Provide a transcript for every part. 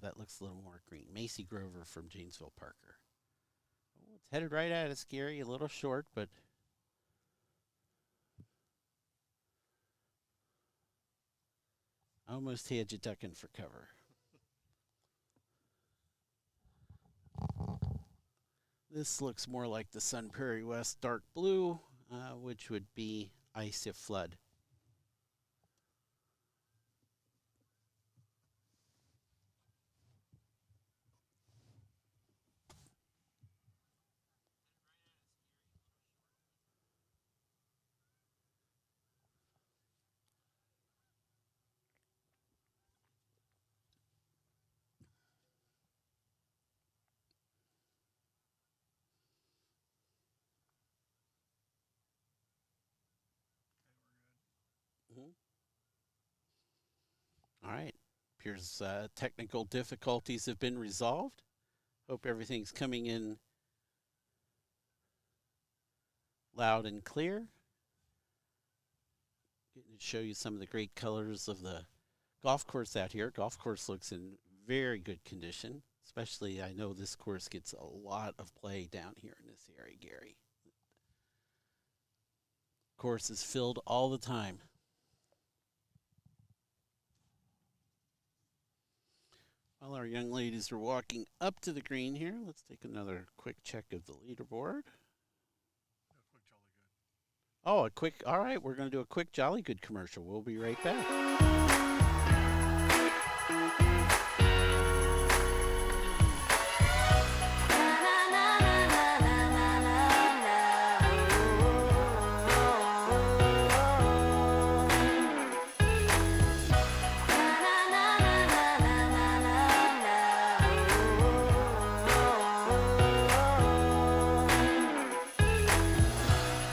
That looks a little more green. Macy Grover from Janesville Parker. Oh, it's headed right at us, Gary. A little short, but almost had you ducking for cover. This looks more like the Sun Prairie West dark blue, which would be ice if flood. Mhm. All right. Appears technical difficulties have been resolved. Hope everything's coming in loud and clear. Getting to show you some of the great colors of the golf course out here. Golf course looks in very good condition. Especially, I know this course gets a lot of play down here in this area, Gary. Course is filled all the time. While our young ladies are walking up to the green here, let's take another quick check of the leaderboard. Oh, a quick, all right, we're going to do a quick Jolly Good commercial. We'll be right back.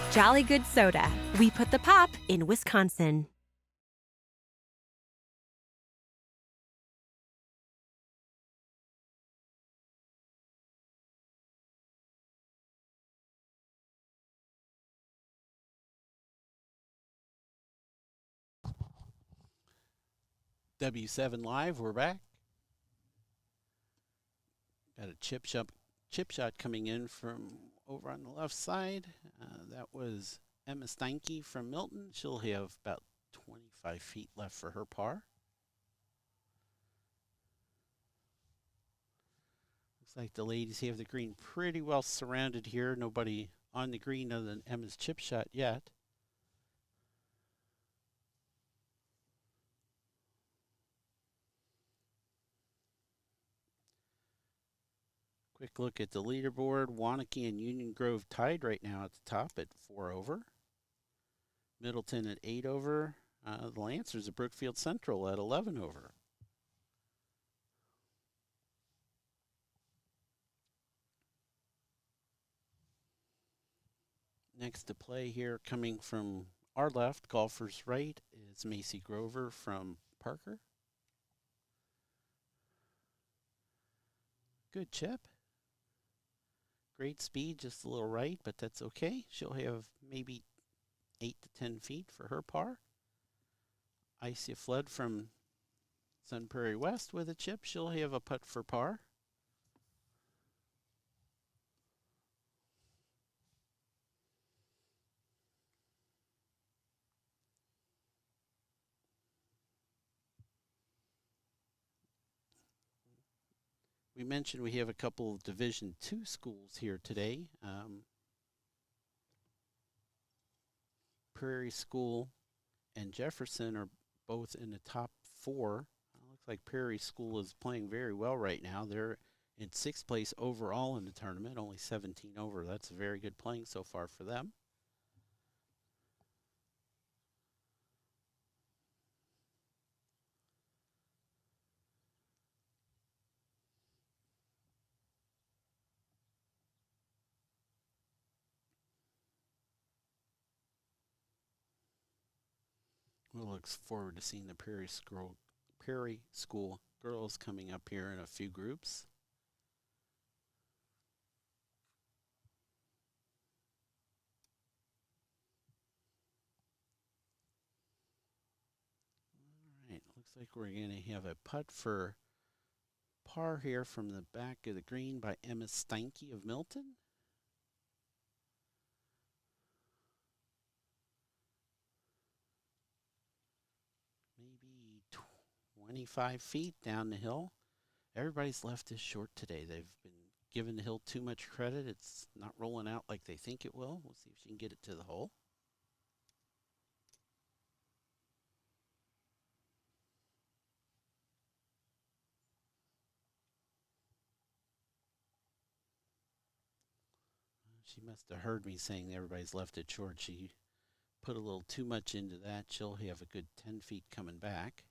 Jolly Good Soda. We put the pop in Wisconsin. W7 Live, we're back. Got a chip shot coming in from over on the left side. That was Emma Steinke from Milton. She'll have about 25 feet left for her par. Looks like the ladies have the green pretty well surrounded here. Nobody on the green other than Emma's chip shot yet. Quick look at the leaderboard. Waunakee and Union Grove tied right now at the top at 4 over. Middleton at 8 over. The Lancers at Brookfield Central at 11 over. Next to play here, coming from our left, golfer's right, is Macy Grover from Parker. Good chip. Great speed, just a little right, but that's okay. She'll have maybe 8 to 10 feet for her par. Icy Flood from Sun Prairie West with a chip. She'll have a putt for par. We mentioned we have a couple of Division II schools here today. Prairie School and Jefferson are both in the top 4. Looks like Prairie School is playing very well right now. They're in 6th place overall in the tournament, only 17 over. That's very good playing so far for them. We'll look forward to seeing the Prairie School girls coming up here in a few groups. All right, looks like we're going to have a putt for par here from the back of the green by Emma Steinke of Milton. Maybe 25 feet down the hill. Everybody's left is short today. They've been giving the hill too much credit. It's not rolling out like they think it will. We'll see if she can get it to the hole. She must have heard me saying everybody's left it short. She put a little too much into that. She'll have a good 10 feet coming back.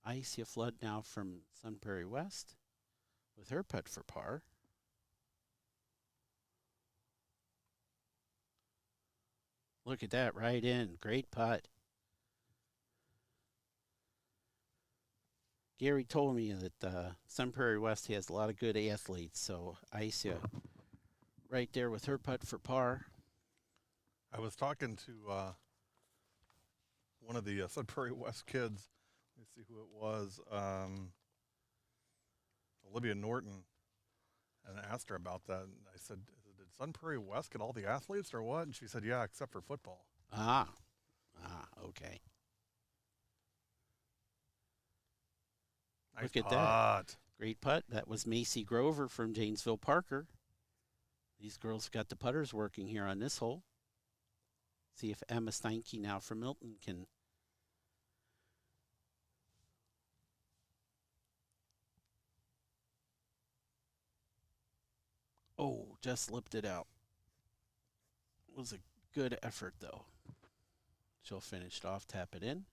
Isia Flood now from Sun Prairie West with her putt for par. Look at that, right in. Great putt. Gary told me that Sun Prairie West has a lot of good athletes, so Isia right there with her putt for par. I was talking to one of the Sun Prairie West kids. Let me see who it was. Olivia Norton, and I asked her about that. And I said, "Did Sun Prairie West get all the athletes or what?" And she said, "Yeah, except for football." Okay. Nice Look at putt. that. Great putt. That was Macy Grover from Janesville Parker. These girls got the putters working here on this hole. See if Emma Steinke now from Milton can. Oh, just slipped it out. It was a good effort, though. She'll finish it off, tap it in.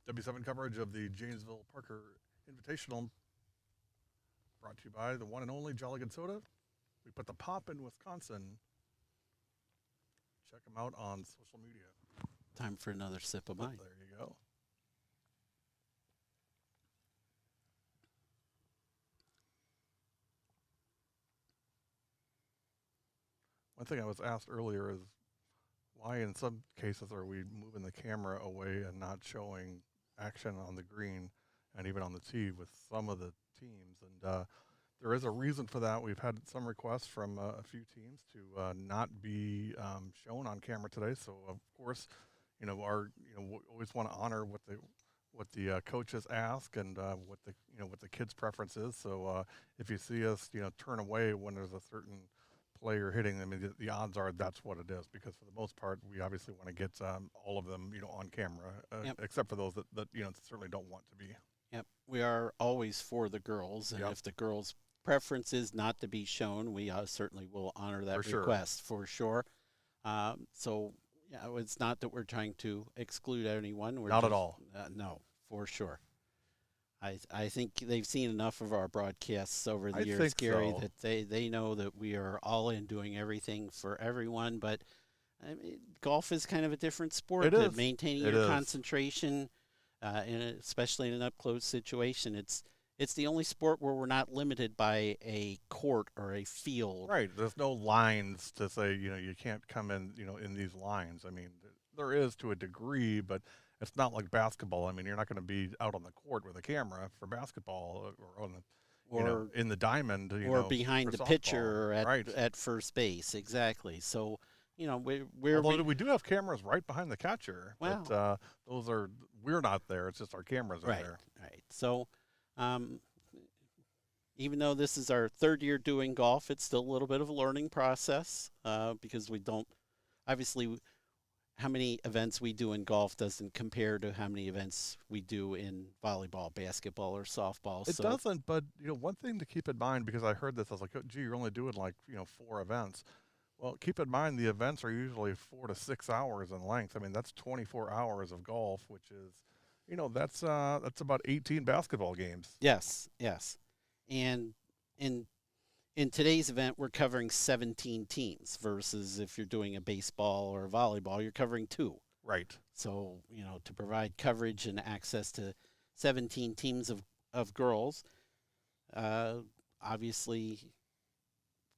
W7 coverage of the Janesville Parker Invitational brought to you by the one and only Jolly Good Soda. We put the pop in Wisconsin. Check them out on social media. Time for another sip of mine. There you go. One thing I was asked earlier is why in some cases are we moving the camera away and not showing action on the green and even on the tee with some of the teams. And there is a reason for that. We've had some requests from a few teams to not be shown on camera today. So of course, we always want to honor what the coaches ask and what the kids' preference is. So if you see us, turn away when there's a certain player hitting them, the odds are that's what it is, because for the most part, we obviously want to get all of them, on camera, except for those that certainly don't want to be. Yep, we are always for the girls, and if the girls' preference is not to be shown, we certainly will honor that request for sure. So, yeah, it's not that we're trying to exclude anyone. We're not at all. No, for sure. I think they've seen enough of our broadcasts over the years, Gary, that they know that we are all in doing everything for everyone. But I mean, golf is kind of a different sport. It is. Maintaining your concentration, especially in an up-close situation. It's the only sport where we're not limited by a court or a field. Right. There's no lines to say, you can't come in, in these lines. I mean, there is to a degree, but it's not like basketball. I mean, you're not going to be out on the court with a camera for basketball or on the, in the diamond, or behind the pitcher at first base. Exactly. So, although we do have cameras right behind the catcher, but we're not there. It's just our cameras are there. Right. So, even though this is our third year doing golf, it's still a little bit of a learning process because we don't, obviously, how many events we do in golf doesn't compare to how many events we do in volleyball, basketball, or softball. It doesn't, but one thing to keep in mind, because I heard this, I was like, oh, gee, you're only doing 4 events. Well, keep in mind the events are usually 4 to 6 hours in length. I mean, that's 24 hours of golf, which is, that's about 18 basketball games. Yes. And in today's event, we're covering 17 teams versus if you're doing a baseball or a volleyball, you're covering 2. Right. So, to provide coverage and access to 17 teams of girls, Obviously,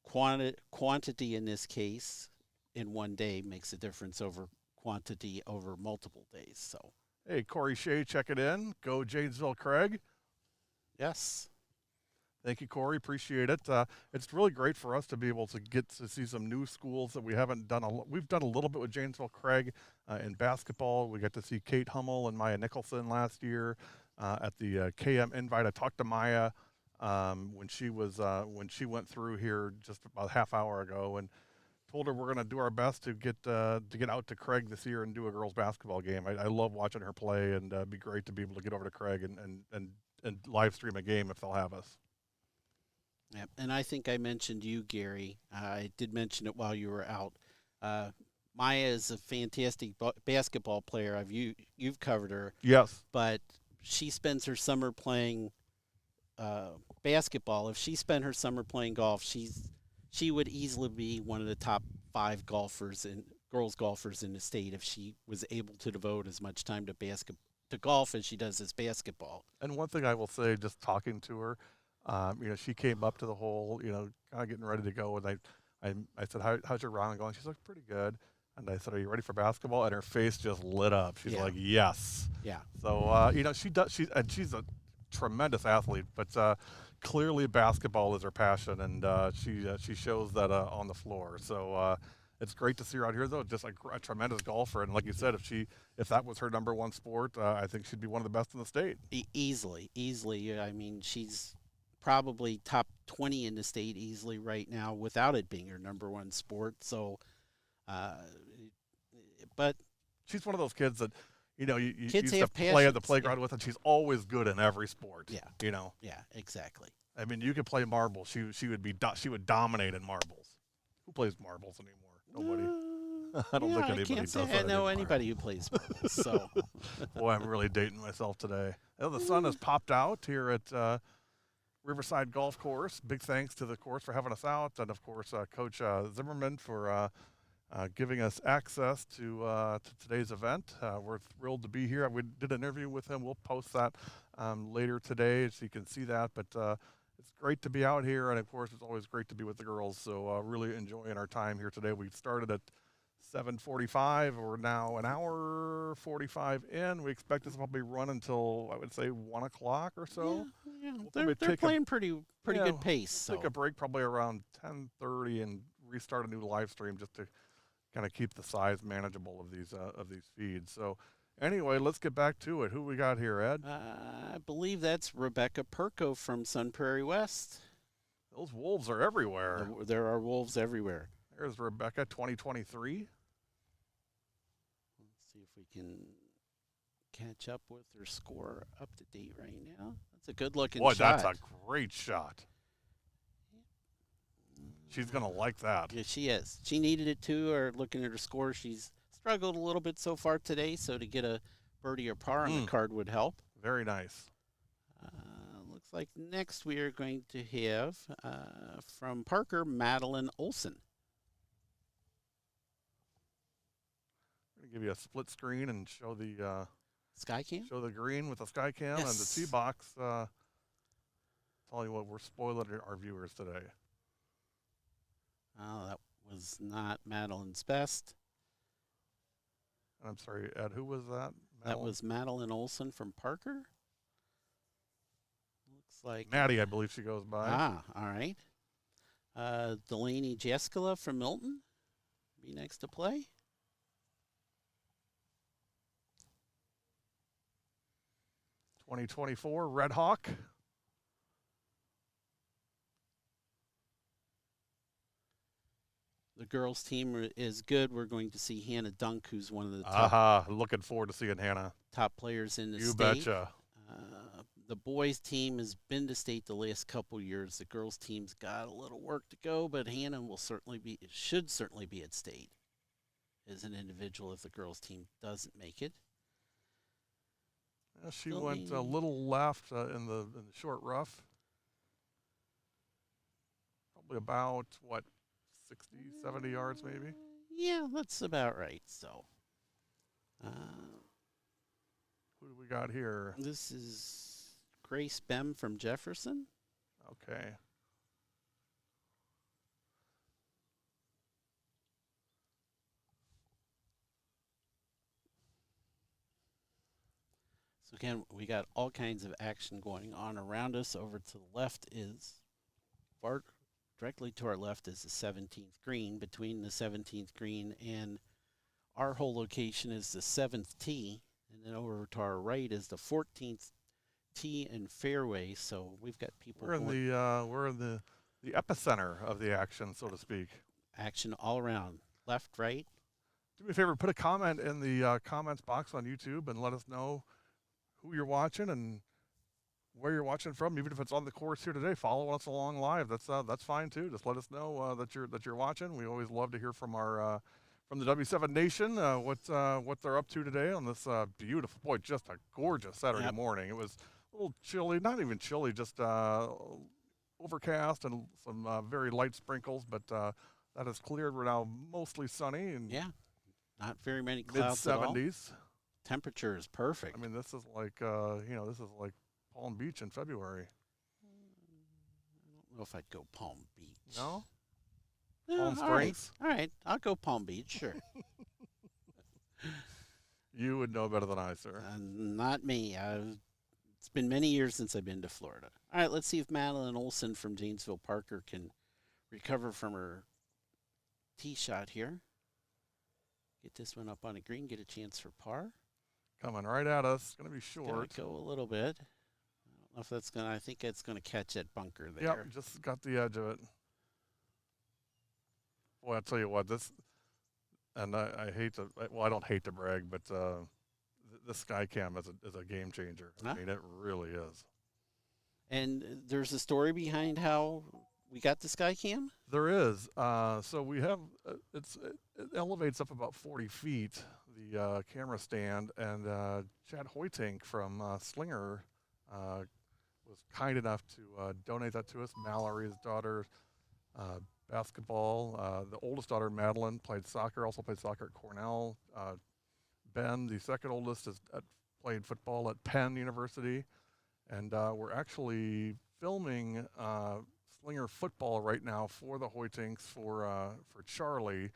quantity in this case in one day makes a difference over quantity over multiple days. So, Hey, Corey Shea checking in. Go Janesville, Craig. yes. Thank you, Corey. Appreciate it. It's really great for us to be able to get to see some new schools that we haven't done. We've done a little bit with Janesville, Craig, in basketball. We got to see Kate Hummel and Maya Nicholson last year at the KM Invite. I talked to Maya when she went through here just about a half hour ago, and told her we're going to do our best to get out to Craig this year and do a girls basketball game. I love watching her play, and it'd be great to be able to get over to Craig and live stream a game if they'll have us. Yep. And I think I mentioned you, Gary. I did mention it while you were out. Maya is a fantastic basketball player. You've covered her. Yes. But she spends her summer playing basketball. If she spent her summer playing golf, she would easily be one of the top 5 girls golfers in the state if she was able to devote as much time to golf as she does as basketball. And one thing I will say, just talking to her, she came up to the hole, kind of getting ready to go, and I said, how's your round going? She's like, pretty good. And I said, are you ready for basketball? And her face just lit up. She's like, yes. Yeah. So, she's a tremendous athlete, but clearly basketball is her passion, and she shows that on the floor. So it's great to see her out here, though. Just a tremendous golfer, and like you said, if that was her number one sport, I think she'd be one of the best in the state. Easily. I mean, she's probably top 20 in the state easily right now without it being her number one sport. So, but she's one of those kids that, you kids used to play at the playground with, and she's always good in every sport. Yeah. Yeah, exactly. I mean, you could play marbles. She would dominate in marbles. Who plays marbles anymore? Nobody. I don't think anybody does that I know anymore. Anybody who plays marbles. So, boy, I'm really dating myself today. The sun has popped out here at Riverside Golf Course. Big thanks to the course for having us out, and of course, Coach Zimmerman for giving us access to today's event. We're thrilled to be here. We did an interview with him. We'll post that later today so you can see that. But it's great to be out here, and of course, it's always great to be with the girls. So really enjoying our time here today. We started at 7:45. We're now an hour 45 in. We expect this will probably run until, I would say, 1 o'clock or so. Yeah. They're playing pretty good pace. So. Take a break probably around 10:30 and restart a new live stream just to kind of keep the size manageable of these feeds. So anyway, let's get back to it. Who we got here, Ed? I believe that's Rebecca Perco from Sun Prairie West. Those wolves are everywhere. There are wolves everywhere. There's Rebecca, 2023. Let's see if we can catch up with her score up to date right now. That's a good-looking shot. Boy, that's a great shot. She's going to like that. Yeah, she is. She needed it too, or looking at her score, she's struggled a little bit so far today, so to get a birdie or par on the card would help. Very nice. Looks like next we are going to have, from Parker, Madeleine Olsen. I'm going to give you a split screen and show the Skycam? Show the green with the Skycam and the tee box. Tell you what, we're spoiling our viewers today. Oh, that was not Madeleine's best. I'm sorry, Ed, who was that? That was Madeleine Olsen from Parker. Looks like Maddie, I believe she goes by. Ah, all right. Delaney Jaskula from Milton be next to play. '24 Red Hawk. The girls' team is good. We're going to see Hannah Dunk, who's one of the looking forward to seeing Hannah. Top players in the state. You betcha. The boys' team has been to state the last couple years. The girls' team's got a little work to go, but Hannah should certainly be at state as an individual if the girls' team doesn't make it. She went a little left in the short rough. Probably about, 60, 70 yards maybe? Yeah, that's about right. So, who do we got here? This is Grace Bem from Jefferson. Okay. So again, we got all kinds of action going on around us. Over to the left is far directly to our left is the 17th green. Between the 17th green and our whole location is the 7th tee, and then over to our right is the 14th tee and fairway. So we've got people. We're in the epicenter of the action, so to speak. Action all around, left, right. Do me a favor, put a comment in the comments box on YouTube and let us know who you're watching and where you're watching from. Even if it's on the course here today, follow us along live. That's fine too. Just let us know that you're watching. We always love to hear from our from the W7 Nation what they're up to today on this beautiful, boy, just a gorgeous Saturday morning. It was a little chilly, not even chilly, just overcast and some very light sprinkles, but that has cleared. We're now mostly sunny and not very many clouds mid 70s. Temperature is perfect. I mean, this is like this is like Palm Beach in February. I don't know if I'd go Palm Beach. No? Palm Springs? All right, I'll go Palm Beach, sure. You would know better than I, sir. Not me. It's been many years since I've been to Florida. All right, let's see if Madeleine Olsen from Janesville Parker can recover from her tee shot here. Get this one up on a green, get a chance for par. Coming right at us. Going to be short. Go a little bit. I don't know if that's going to, I think it's going to catch that bunker there. Yep, just got the edge of it. Boy, I'll tell you what, this, and I hate to, well, I don't hate to brag, but this Skycam is a game changer. I mean, it really is. And there's a story behind how we got the Skycam? There is. So we have, it elevates up about 40 feet, the camera stand, and Chad Hoytink from Slinger was kind enough to donate that to us. Mallory's daughter, basketball. The oldest daughter, Madeleine, also played soccer at Cornell. Ben, the second oldest, played football at Penn University. And we're actually filming Slinger football right now for the Hoytinks for Charlie.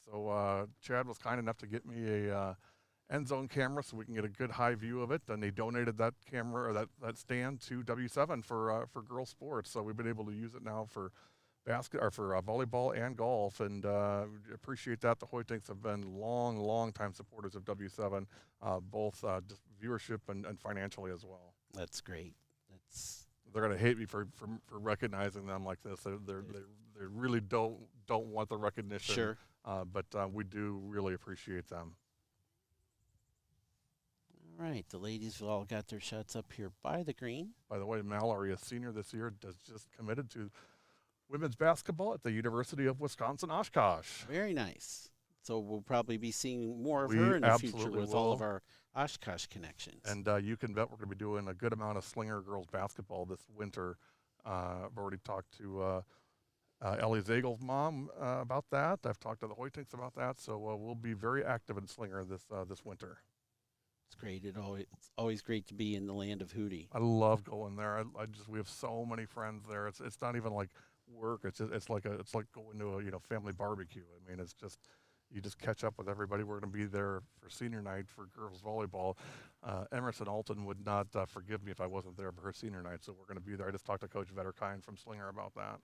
So Chad was kind enough to get me a end zone camera so we can get a good high view of it. And they donated that camera or that stand to W7 for girls sports. So we've been able to use it now for volleyball and golf, and appreciate that. The Hoytinks have been long time supporters of W7, both just viewership and financially as well. That's great. They're gonna hate me for recognizing them like this. They really don't want the recognition. Sure. But we do really appreciate them. All right, the ladies have all got their shots up here by the green. By the way, Mallory, a senior this year, just committed to women's basketball at the University of Wisconsin-Oshkosh. Very nice. So we'll probably be seeing more of her in the future with all of our Oshkosh connections. And you can bet we're going to be doing a good amount of Slinger girls basketball this winter. I've already talked to Ellie Zagel's mom about that. I've talked to the Hoytinks about that. So we'll be very active in Slinger this winter. It's great. It's always great to be in the land of Hootie. I love going there. We have so many friends there. It's not even like work. It's like going to a family barbecue. I mean, it's just. You just catch up with everybody. We're going to be there for senior night for girls volleyball. Emerson Alton would not forgive me if I wasn't there for her senior night, so we're going to be there. I just talked to Coach Vetterkind from Slinger about that.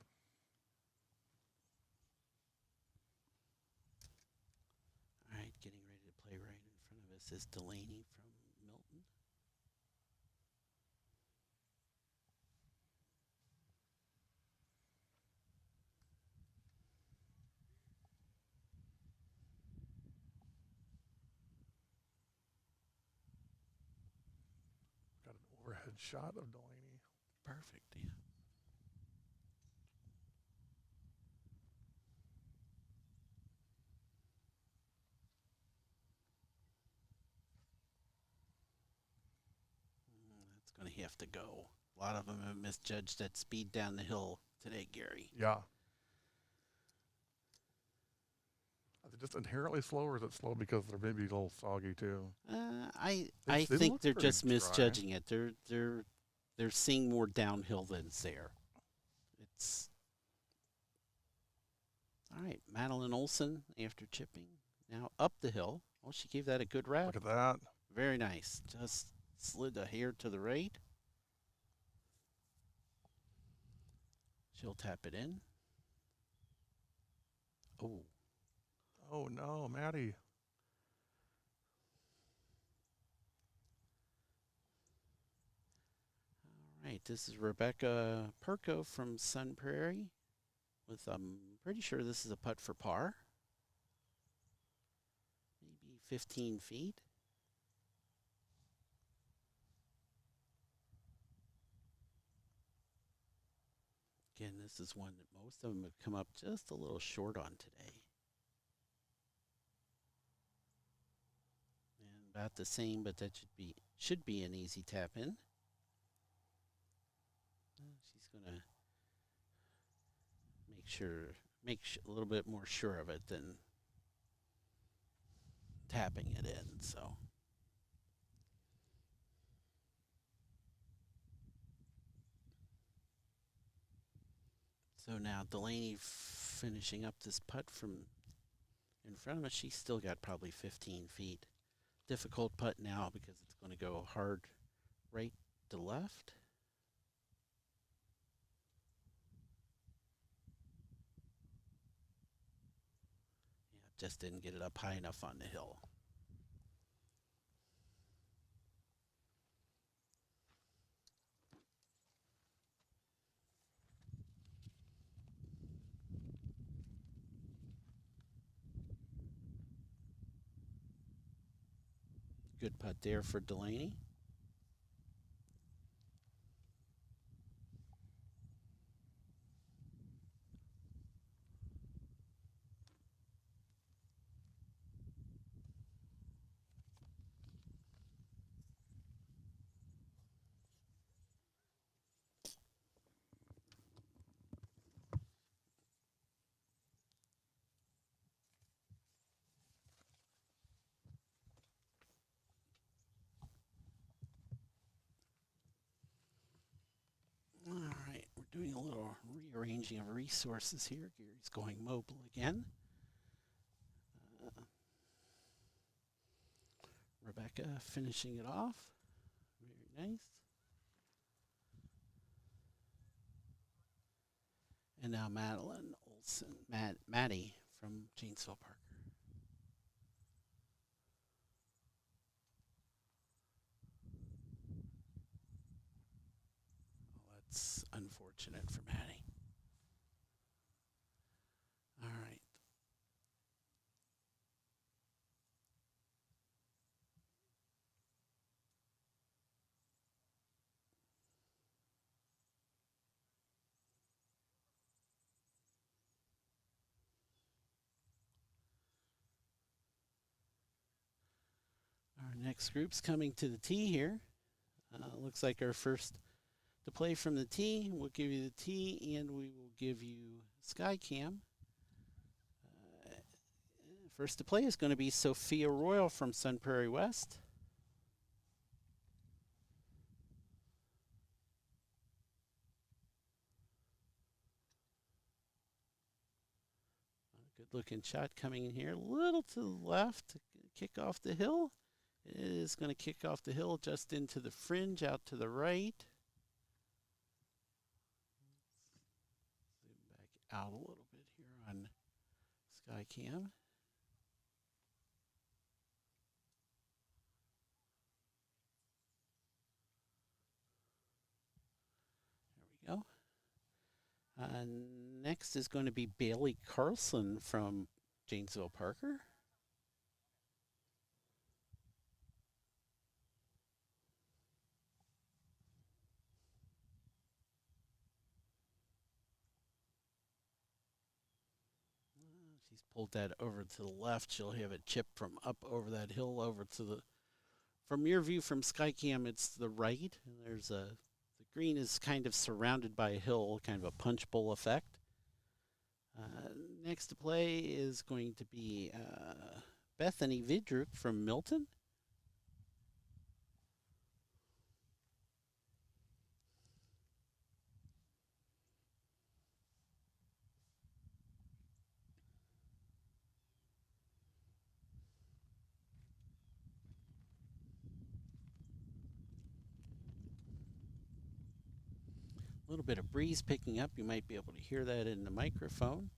All right, getting ready to play right in front of us is Delaney from Milton. Overhead shot of Delaney. Perfect, yeah. That's going to have to go. A lot of them have misjudged that speed down the hill today, Gary. Yeah. Is it just inherently slow, or is it slow because they're maybe a little soggy too? I think they're just misjudging it. They're seeing more downhill than's there. shots. All right, Madeleine Olsen after chipping. Now up the hill. Oh, she gave that a good wrap. Look at that. Very nice. Just slid a hair to the right. She'll tap it in. Oh. Oh no, Maddie. All right, this is Rebecca Perco from Sun Prairie with, I'm pretty sure this is a putt for par. Maybe 15 feet. Again, this is one that most of them have come up just a little short on today. And about the same, but that should be an easy tap in. She's gonna make a little bit more sure of it than tapping it in. So now Delaney finishing up this putt from in front of us. She's still got probably 15 feet. Difficult putt now because it's going to go hard right to left. Yeah, just didn't get it up high enough on the hill. Good putt there for Delaney. All right, we're doing a little rearranging of resources here. Gary's going mobile again. Rebecca finishing it off. Very nice. And now Madeleine Olsen, Maddie from Janesville Parker. Well, that's unfortunate for Maddie. All right. Our next group's coming to the tee here. Looks like our first to play from the tee. We'll give you the tee and we will give you Skycam. First to play is going to be Sophia Royal from Sun Prairie West. Good looking shot coming in here. A little to the left to kick off the hill. It is going to kick off the hill just into the fringe out to the right. Zoom back out a little bit here on Skycam. There we go. Next is going to be Bailey Carlson from Janesville Parker. She's pulled that over to the left. She'll have it chip from up over that hill over to the, from your view from Skycam, it's the right. And there's the green is kind of surrounded by a hill, kind of a punch bowl effect. Next to play is going to be Bethany Vidruk from Milton. A little bit of breeze picking up. You might be able to hear that in the microphone.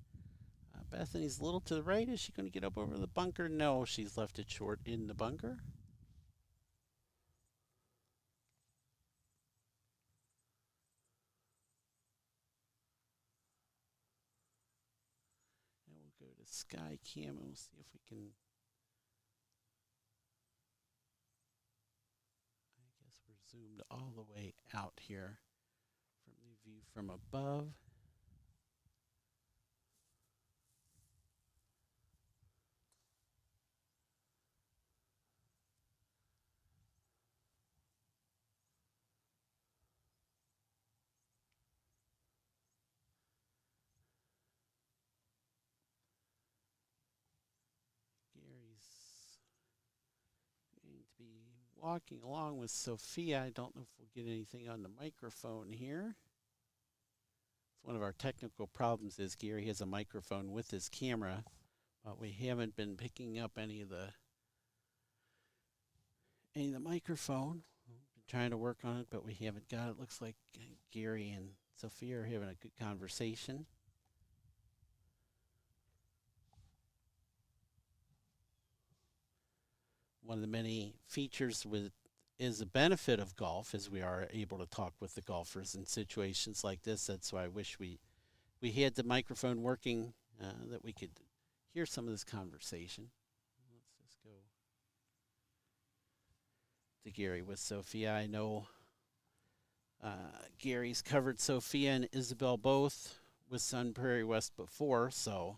Bethany's a little to the right. Is she going to get up over the bunker? No, she's left it short in the bunker. And we'll go to Sky Cam and we'll see if we can. I guess we're zoomed all the way out here from the view from above. Gary's going to be walking along with Sophia. I don't know if we'll get anything on the microphone here. It's one of our technical problems is Gary has a microphone with his camera, but we haven't been picking up any of the microphone. We've been trying to work on it, but we haven't got it. Looks like Gary and Sophia are having a good conversation. One of the many features is a benefit of golf is we are able to talk with the golfers in situations like this. That's why I wish we had the microphone working that we could hear some of this conversation. Let's just go to Gary with Sophia. I know Gary's covered Sophia and Isabel both with Sun Prairie West before, so.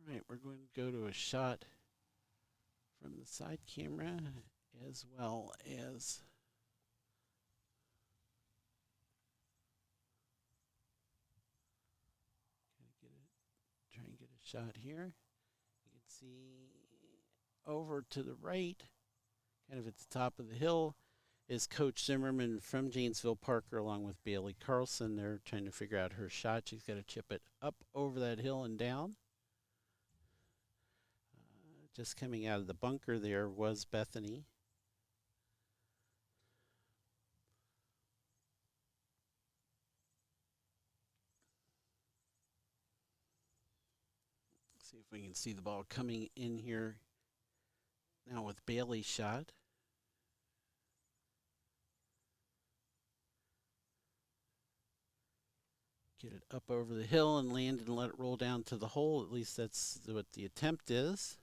All right, we're going to go to a shot from the side camera as well as try and get a shot here. You can see over to the right, kind of at the top of the hill, is Coach Zimmerman from Janesville Parker along with Bailey Carlson. They're trying to figure out her shot. She's got to chip it up over that hill and down. Just coming out of the bunker there was Bethany. See if we can see the ball coming in here now with Bailey's shot. Get it up over the hill and land and let it roll down to the hole. At least that's what the attempt is.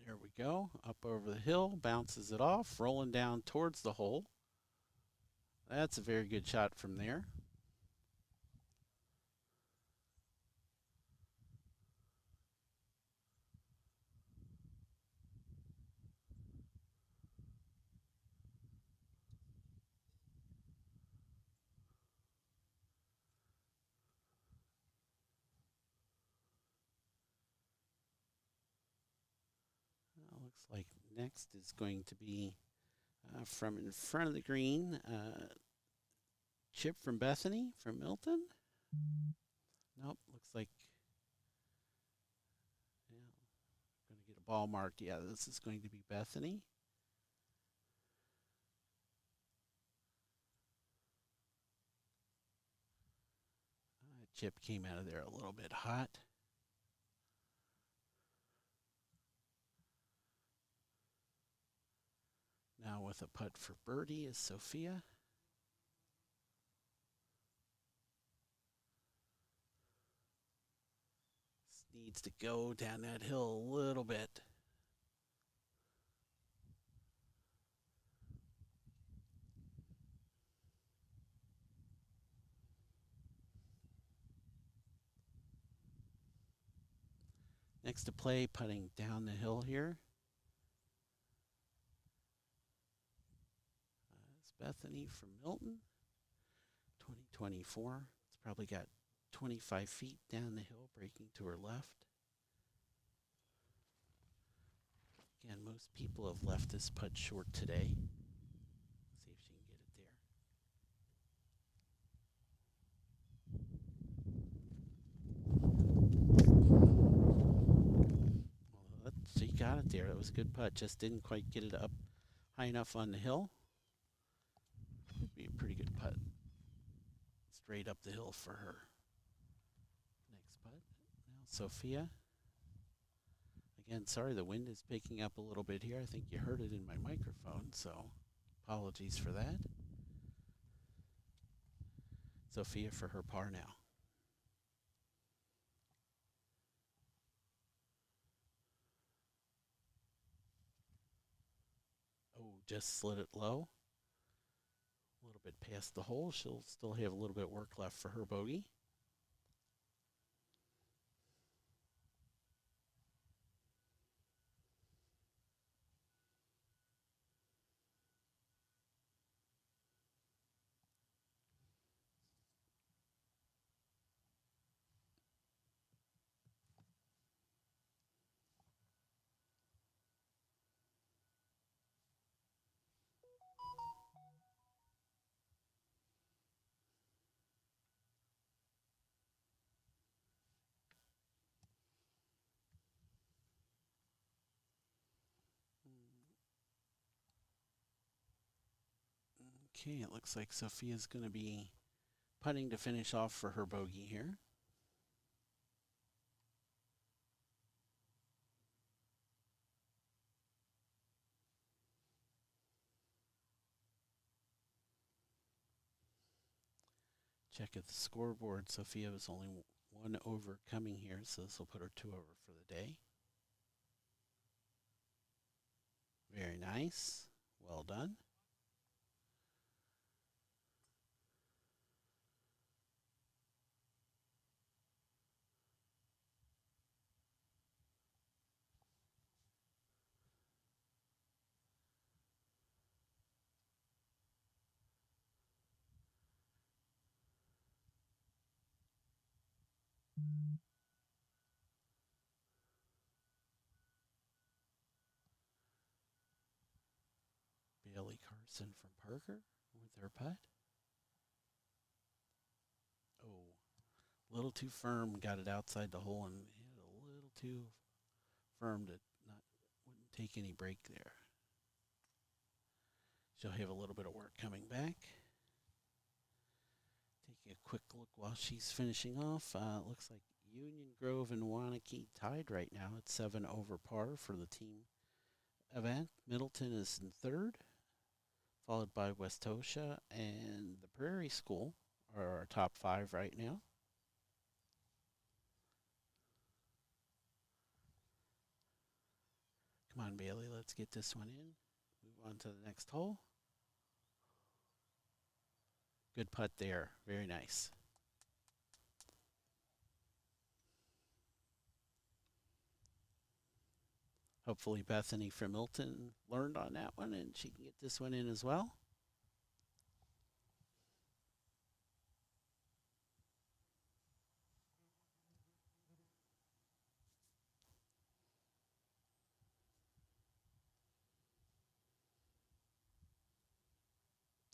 There we go. Up over the hill, bounces it off, rolling down towards the hole. That's a very good shot from there. Looks like next is going to be from in front of the green, chip from Bethany from Milton. Nope, looks like going to get a ball marked. Yeah, this is going to be Bethany. Chip came out of there a little bit hot. Now with a putt for birdie is Sophia. Needs to go down that hill a little bit. Next to play, putting down the hill here. Bethany from Milton. 2024. It's probably got 25 feet down the hill, breaking to her left. Again, most people have left this putt short today. See if she can get it there. Well, she got it there. That was a good putt. Just didn't quite get it up high enough on the hill. Would be a pretty good putt. Straight up the hill for her. Next putt. Now Sophia. Again, sorry, the wind is picking up a little bit here. I think you heard it in my microphone, so apologies for that. Sophia for her par now. Oh, just slid it low. A little bit past the hole. She'll still have a little bit of work left for her bogey. Okay, it looks like Sophia's going to be putting to finish off for her bogey here. Check at the scoreboard. Sophia was only one over coming here, so this will put her 2 over for the day. Very nice. Well done. Bailey Carlson from Perco with her putt. Oh, a little too firm. Got it outside the hole and hit it a little too firm to wouldn't take any break there. She'll have a little bit of work coming back. Taking a quick look while she's finishing off. Looks like Union Grove and Wanakee tied right now at 7 over par for the team event. Middleton is in third, followed by Westosha and the Prairie School are our top 5 right now. Come on, Bailey, let's get this one in. Move on to the next hole. Good putt there. Very nice. Hopefully Bethany from Milton learned on that one and she can get this one in as well.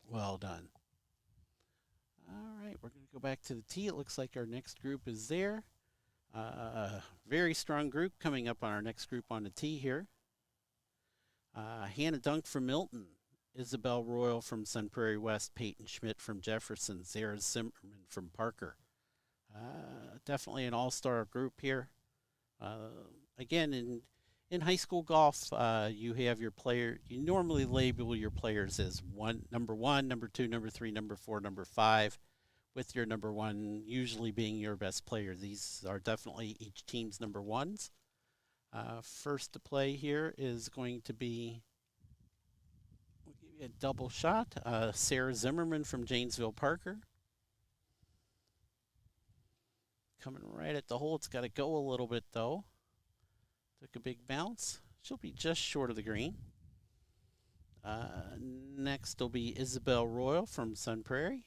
Well done. All right, we're going to go back to the tee. It looks like our next group is there. Very strong group coming up on our next group on the tee here. Hannah Dunk from Milton, Isabelle Royal from Sun Prairie West, Peyton Schmidt from Jefferson, Sarah Zimmerman from Parker. Definitely an all-star group here. Again, in high school golf, you have your player. You normally label your players as number 1, number 2, number 3, number 4, number 5, with your number 1 usually being your best player. These are definitely each team's number 1s. First to play here is going to be, we'll give you a double shot. Sarah Zimmerman from Janesville, Parker. Coming right at the hole. It's got to go a little bit though. Took a big bounce. She'll be just short of the green. Next will be Isabelle Royal from Sun Prairie.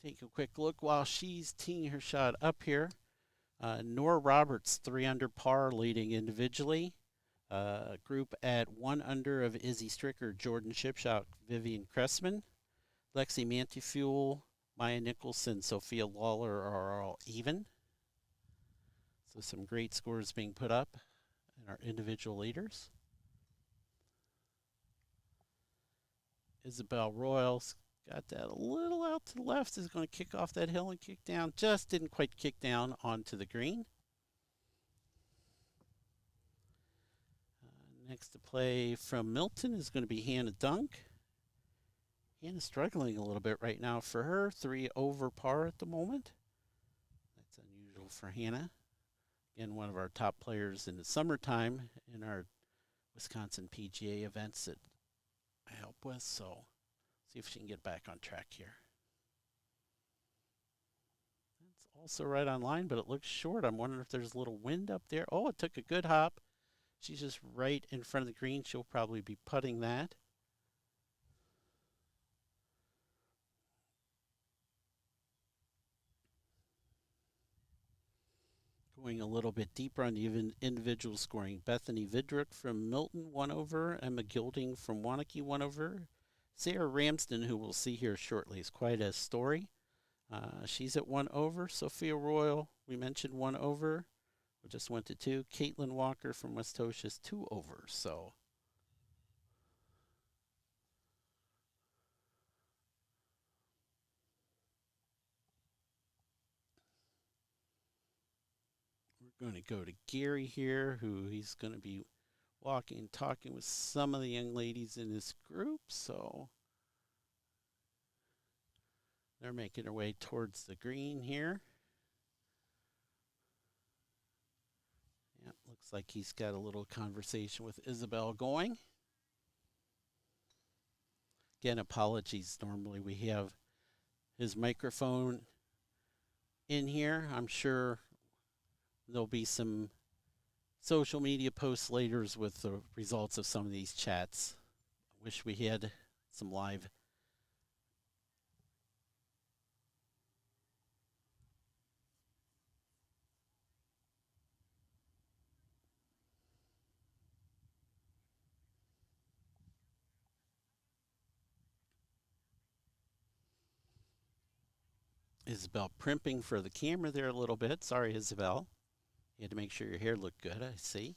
Take a quick look while she's teeing her shot up here. Nora Roberts, 3 under par, leading individually. Group at 1 under of Izzy Stricker, Jordan Shipshock, Vivian Cressman. Lexi Mantifuel, Maya Nicholson, Sophia Lawler are all even. So some great scores being put up in our individual leaders. Isabelle Royal's got that a little out to the left, is going to kick off that hill and kick down. Just didn't quite kick down onto the green. Next to play from Milton is going to be Hannah Dunk. Hannah's struggling a little bit right now for her. 3 over par at the moment. That's unusual for Hannah. Again, one of our top players in the summertime in our Wisconsin PGA events that I help with. So see if she can get back on track here. It's also right on line, but it looks short. I'm wondering if there's a little wind up there. Oh, it took a good hop. She's just right in front of the green. She'll probably be putting that. Going a little bit deeper on the individual scoring. Bethany Vidrick from Milton, 1 over. Emma Gilding from Waunakee, 1 over. Sarah Ramsden, who we'll see here shortly, is quite a story. She's at 1 over. Sophia Royal, we mentioned, 1 over. We just went to 2. Caitlin Walker from West Tosha's 2 over. So we're going to go to Gary here, who he's going to be walking and talking with some of the young ladies in this group. So they're making their way towards the green here. Yep, looks like he's got a little conversation with Isabel going. Again, apologies. Normally we have his microphone in here. I'm sure there'll be some social media posts later with the results of some of these chats. I wish we had some live. Isabel primping for the camera there a little bit. Sorry, Isabel. You had to make sure your hair looked good, I see.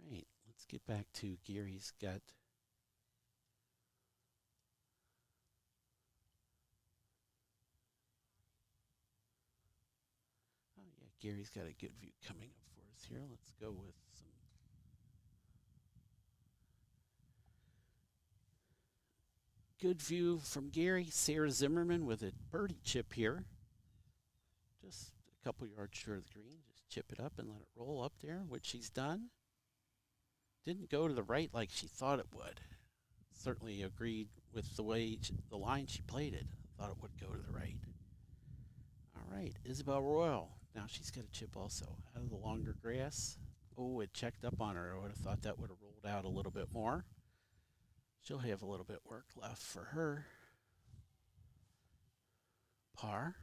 All right, let's get back to Gary's got. Oh yeah, Gary's got a good view coming up for us here. Let's go with some. Good view from Gary. Sarah Zimmerman with a birdie chip here. Just a couple yards short of the green. Just chip it up and let it roll up there, which she's done. Didn't go to the right like she thought it would. Certainly agreed with the way the line she played it. Thought it would go to the right. All right, Isabel Royal. Now she's got a chip also out of the longer grass. Oh, it checked up on her. I would have thought that would have rolled out a little bit more. She'll have a little bit work left for her. Par.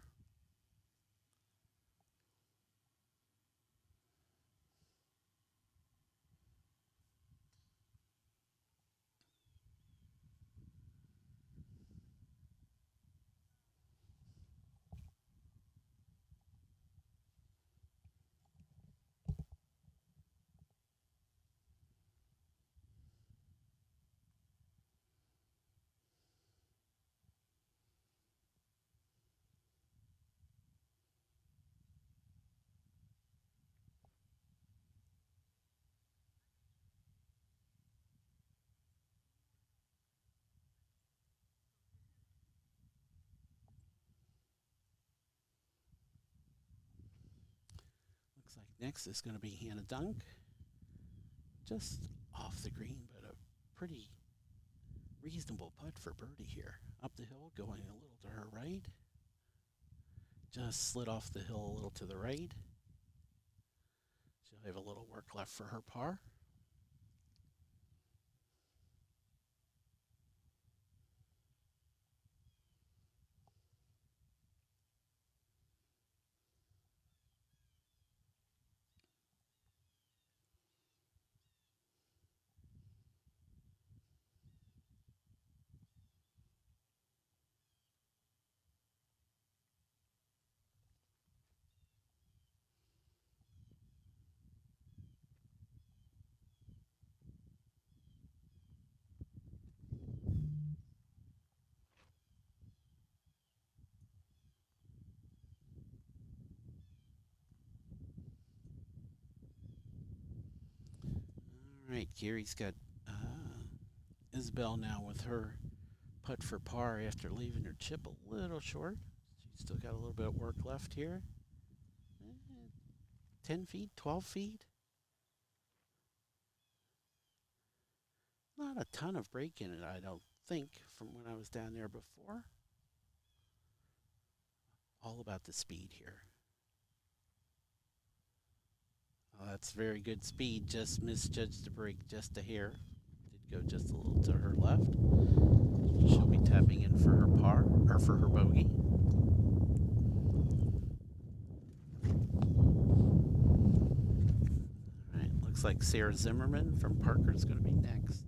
Looks like next is going to be Hannah Dunk. Just off the green, but a pretty reasonable putt for birdie here. Up the hill, going a little to her right. Just slid off the hill a little to the right. She'll have a little work left for her par. All right, Gary's got Isabel now with her putt for par after leaving her chip a little short. She's still got a little bit of work left here. 10 feet, 12 feet. Not a ton of break in it, I don't think, from when I was down there before. All about the speed here. Oh, that's very good speed. Just misjudged the break just a hair. Did go just a little to her left. She'll be tapping in for her par, or for her bogey. All right, looks like Sarah Zimmerman from Parker is going to be next.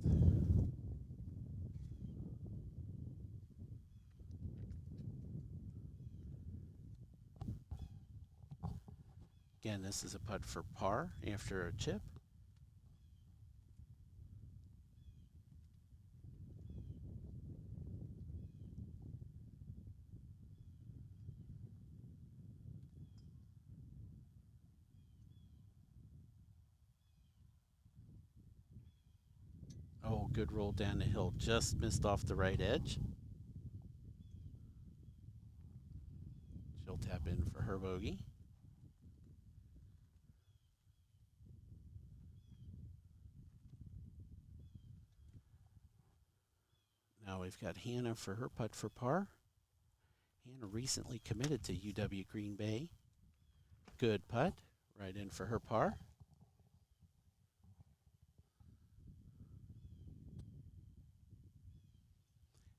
Again, this is a putt for par after a chip. Oh, good roll down the hill. Just missed off the right edge. She'll tap in for her bogey. Now we've got Hannah for her putt for par. Hannah recently committed to UW Green Bay. Good putt. Right in for her par.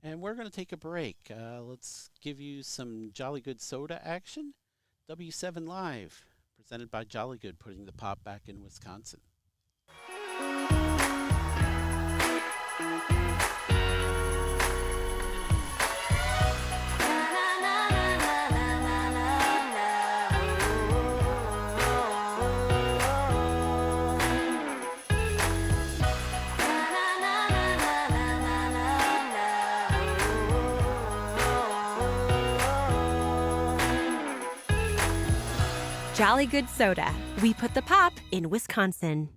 And we're going to take a break. Let's give you some Jolly Good Soda action. W7 Live, presented by Jolly Good, putting the pop back in Wisconsin. Jolly Good Soda. We put the pop in Wisconsin.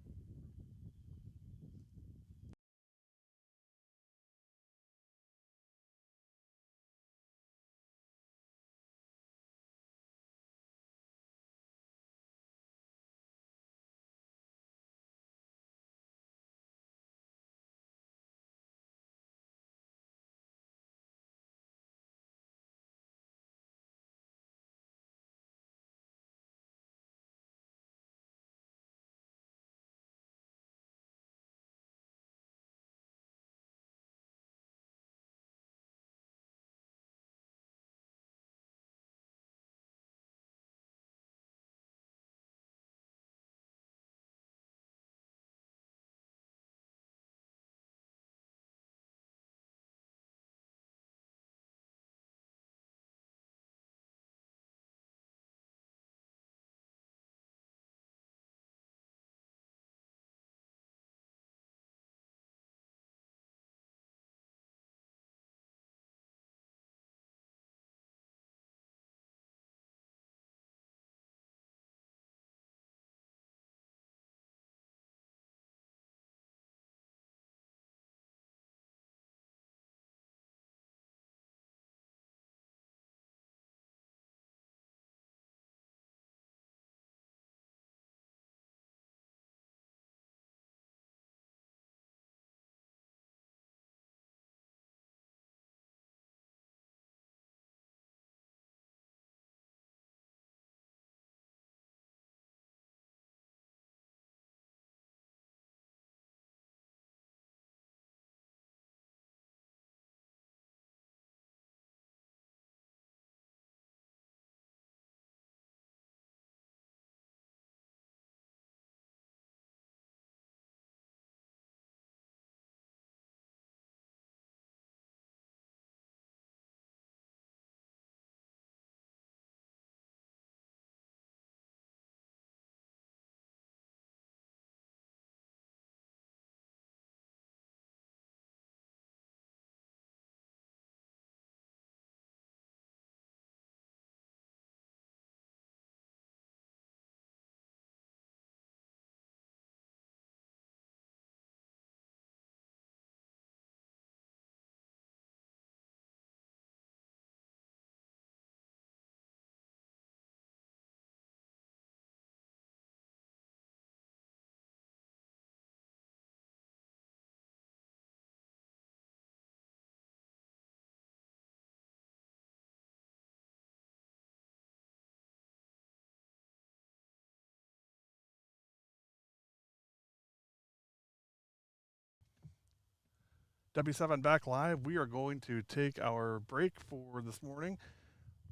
W7 back live. We are going to take our break for this morning.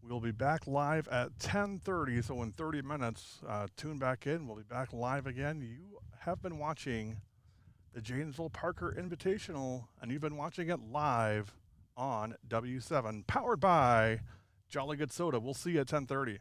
We'll be back live at 10:30, so in 30 minutes, tune back in. We'll be back live again. You have been watching the Janesville Parker Invitational, and you've been watching it live on W7, powered by Jolly Good Soda. We'll see you at 10:30.